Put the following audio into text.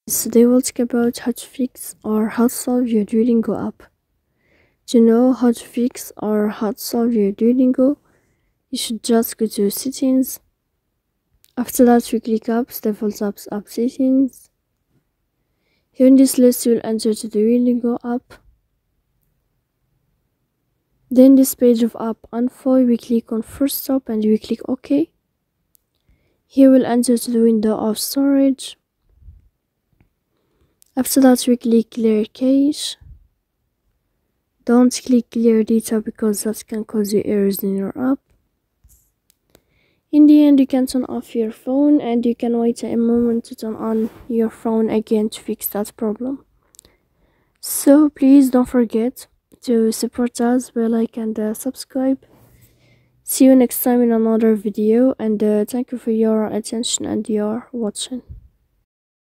Today we'll talk about how to fix or how to solve your Duolingo app. To know how to fix or how to solve your Duolingo, you should just go to settings. After that, we click apps, default apps, app settings. Here in this list, you will enter the Duolingo app. Then this page of app info, we click on first stop and we click OK. Here we'll enter to the window of storage. After that, we click clear cache. Don't click clear data because that can cause you errors in your app. In the end, you can turn off your phone and you can wait a moment to turn on your phone again to fix that problem. So please don't forget to support us by like and subscribe. See you next time in another video, and thank you for your attention and your watching.